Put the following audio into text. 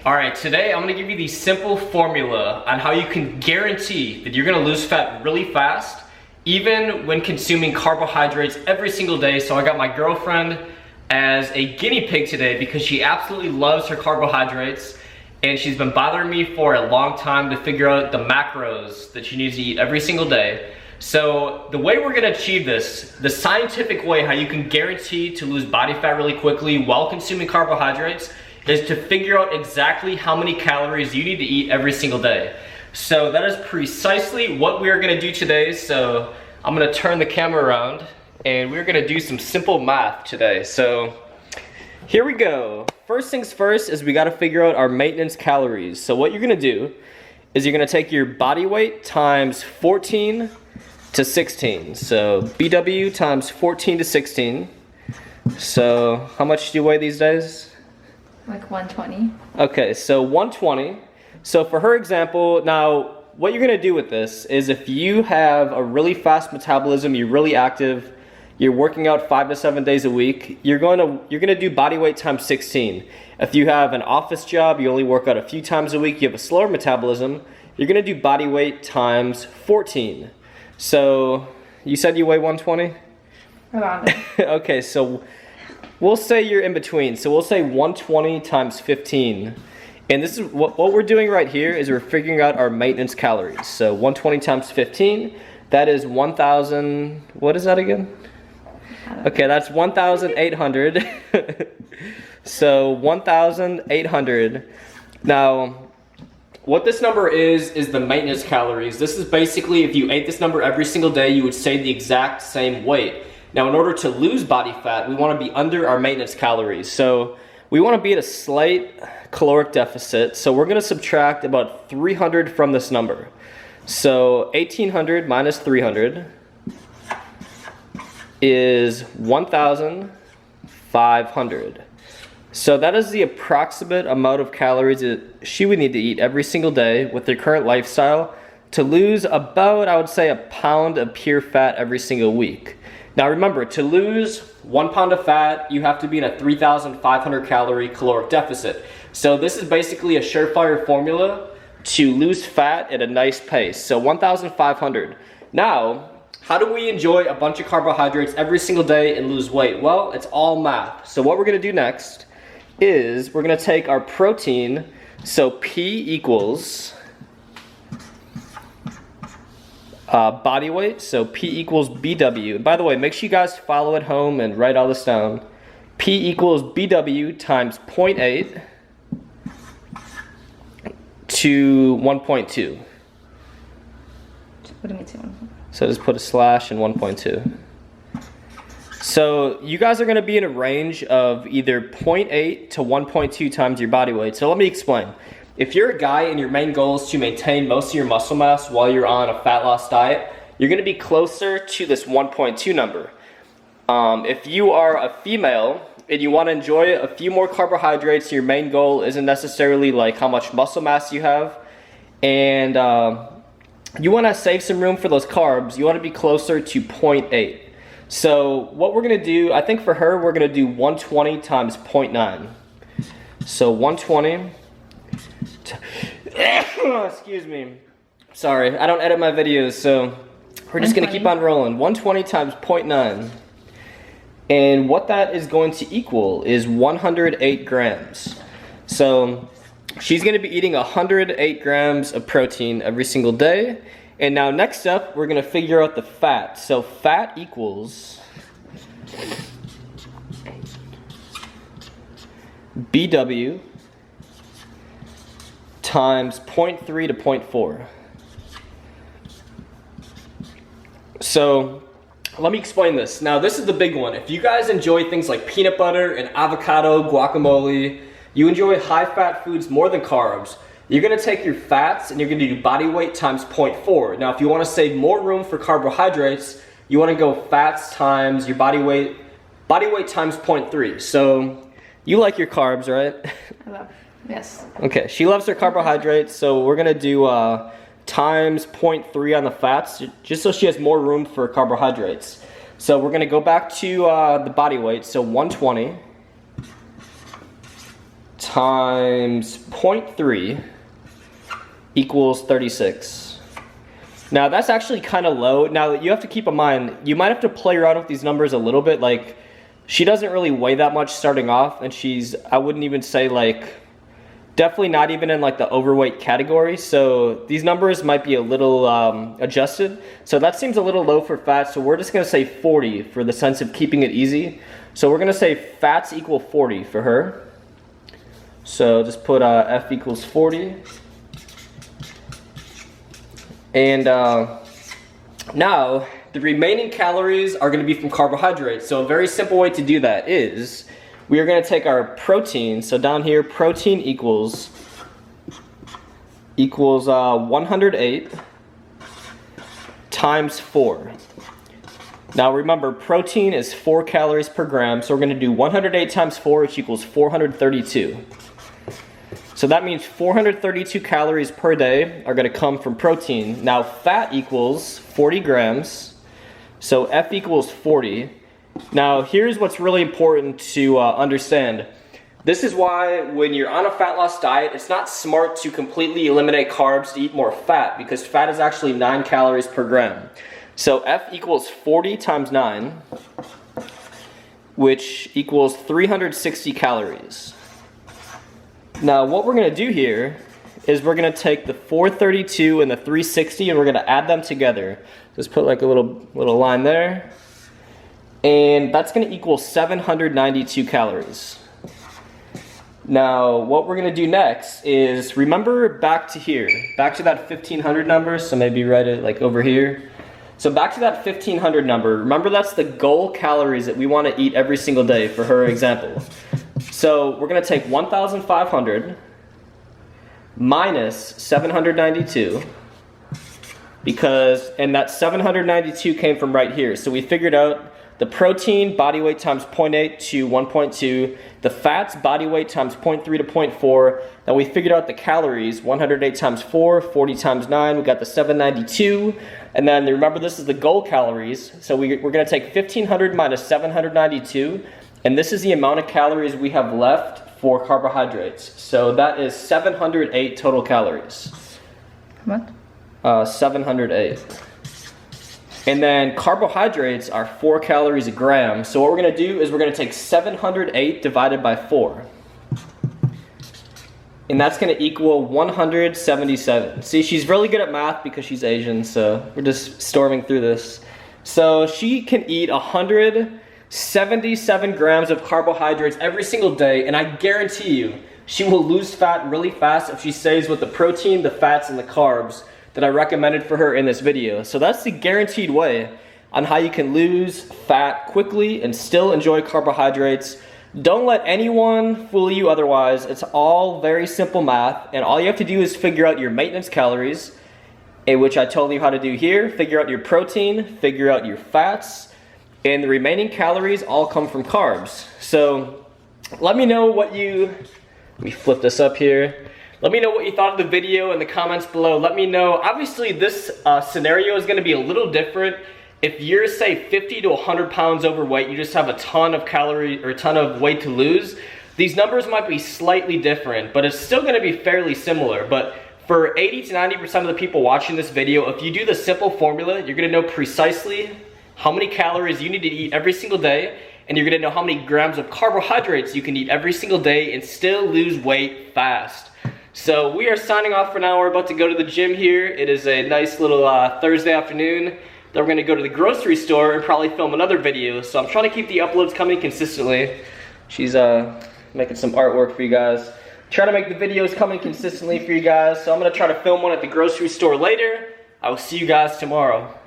Alright, today I'm going to give you the simple formula on how you can guarantee that you're going to lose fat really fast, even when consuming carbohydrates every single day. So I got my girlfriend as a guinea pig today because she absolutely loves her carbohydrates, and she's been bothering me for a long time to figure out the macros that she needs to eat every single day. So the way we're going to achieve this, the scientific way how you can guarantee to lose body fat really quickly while consuming carbohydrates, is to figure out exactly how many calories you need to eat every single day. So that is precisely what we are going to do today. So I'm going to turn the camera around and we're going to do some simple math today. So here we go. First things first is we got to figure out our maintenance calories. So what you're going to do is you're going to take your body weight times 14 to 16. So BW times 14 to 16. So how much do you weigh these days? Like 120. Okay, so 120. So for her example, now what you're gonna do with this is if you have a really fast metabolism, you're really active, you're working out 5 to 7 days a week, you're gonna do body weight times 16. If you have an office job, you only work out a few times a week, you have a slower metabolism, you're gonna do body weight times 14. So you said you weigh 120? Around it. Okay, so we'll say you're in between. So we'll say 120 times 15. And this is what we're doing right here is we're figuring out our maintenance calories. So 120 times 15, that is 1,000, what is that again? Okay, that's 1,800. So 1,800. Now, what this number is the maintenance calories. This is basically if you ate this number every single day, you would stay the exact same weight. Now, in order to lose body fat, we want to be under our maintenance calories. So we want to be at a slight caloric deficit. So we're going to subtract about 300 from this number. So 1,800 minus 300 is 1,500. So that is the approximate amount of calories that she would need to eat every single day with her current lifestyle to lose about, I would say, a pound of pure fat every single week. Now remember, to lose 1 pound of fat, you have to be in a 3,500 calorie caloric deficit. So this is basically a surefire formula to lose fat at a nice pace. So 1,500. Now, how do we enjoy a bunch of carbohydrates every single day and lose weight? Well, it's all math. So what we're gonna do next is we're gonna take our protein, so P equals body weight, so P equals BW. By the way, make sure you guys follow at home and write all this down. P equals BW times 0.8 to 1.2. What do you mean to 1.2? So just put a slash and 1.2. So you guys are going to be in a range of either 0.8 to 1.2 times your body weight. So let me explain. If you're a guy and your main goal is to maintain most of your muscle mass while you're on a fat loss diet, you're going to be closer to this 1.2 number. If you are a female and you want to enjoy a few more carbohydrates, your main goal isn't necessarily like how much muscle mass you have, and you want to save some room for those carbs, you want to be closer to 0.8. So what we're going to do, I think for her, we're going to do 120 times 0.9. So 120... excuse me, sorry, I don't edit my videos, so we're just gonna keep on rolling. 120 times 0.9, and what that is going to equal is 108 grams. So she's gonna be eating 108 grams of protein every single day. And now next up, we're gonna figure out the fat. So fat equals BW times 0.3 to 0.4. So let me explain this. Now this is the big one. If you guys enjoy things like peanut butter and avocado, guacamole, you enjoy high fat foods more than carbs, you're gonna take your fats and you're gonna do body weight times 0.4. Now if you wanna save more room for carbohydrates, you wanna go fats times your body weight times 0.3. So you like your carbs, right? I love. Yes. Okay, she loves her carbohydrates, so we're gonna do times 0.3 on the fats, just so she has more room for carbohydrates. So we're gonna go back to the body weight, so 120 times 0.3 equals 36. Now that's actually kind of low. Now you have to keep in mind, you might have to play around with these numbers a little bit. Like, she doesn't really weigh that much starting off, and she's, I wouldn't even say like, definitely not even in like the overweight category. So these numbers might be a little adjusted. So that seems a little low for fat. So we're just gonna say 40 for the sense of keeping it easy. So we're gonna say fats equal 40 for her. So just put F equals 40. And now the remaining calories are going to be from carbohydrates. So a very simple way to do that is we are going to take our protein. So down here, protein equals 108 times 4. Now remember, protein is 4 calories per gram. So we're going to do 108 times 4, which equals 432. So that means 432 calories per day are going to come from protein. Now fat equals 40 grams. So F equals 40. Now here's what's really important to understand. This is why when you're on a fat loss diet, it's not smart to completely eliminate carbs to eat more fat, because fat is actually 9 calories per gram. So F equals 40 times 9, which equals 360 calories. Now what we're going to do here is we're going to take the 432 and the 360 and we're going to add them together. Just put like a little line there. And that's going to equal 792 calories. Now what we're going to do next is, remember back to here, back to that 1500 number. So maybe write it like over here. So back to that 1500 number. Remember, that's the goal calories that we want to eat every single day for her example. So we're going to take 1,500 minus 792, and that 792 came from right here. So we figured out the protein body weight times 0.8 to 1.2, the fats body weight times 0.3 to 0.4. Then we figured out the calories, 108 times 4, 40 times 9, we got the 792. And then remember, this is the goal calories. So we're going to take 1,500 minus 792. And this is the amount of calories we have left for carbohydrates. So that is 708 total calories. How much? 708. And then carbohydrates are 4 calories a gram. So what we're going to do is we're going to take 708 divided by 4. And that's going to equal 177. See, she's really good at math because she's Asian, so we're just storming through this. So she can eat 177 grams of carbohydrates every single day, and I guarantee you she will lose fat really fast if she stays with the protein, the fats, and the carbs that I recommended for her in this video. So that's the guaranteed way on how you can lose fat quickly and still enjoy carbohydrates. Don't let anyone fool you otherwise. It's all very simple math, and all you have to do is figure out your maintenance calories, which I told you how to do here. Figure out your protein, figure out your fats, and the remaining calories all come from carbs. So let me know what let me flip this up here. Let me know what you thought of the video in the comments below. Let me know. Obviously this scenario is going to be a little different. If you're, say, 50 to 100 pounds overweight, you just have a ton of calories or a ton of weight to lose, these numbers might be slightly different, but it's still going to be fairly similar. But for 80 to 90% of the people watching this video, if you do the simple formula, you're going to know precisely how many calories you need to eat every single day, and you're going to know how many grams of carbohydrates you can eat every single day and still lose weight fast. So we are signing off for now. We're about to go to the gym here. It is a nice little Thursday afternoon. Then we're going to go to the grocery store and probably film another video. So I'm trying to keep the uploads coming consistently. She's making some artwork for you guys. Trying to make the videos coming consistently for you guys. So I'm going to try to film one at the grocery store later. I will see you guys tomorrow.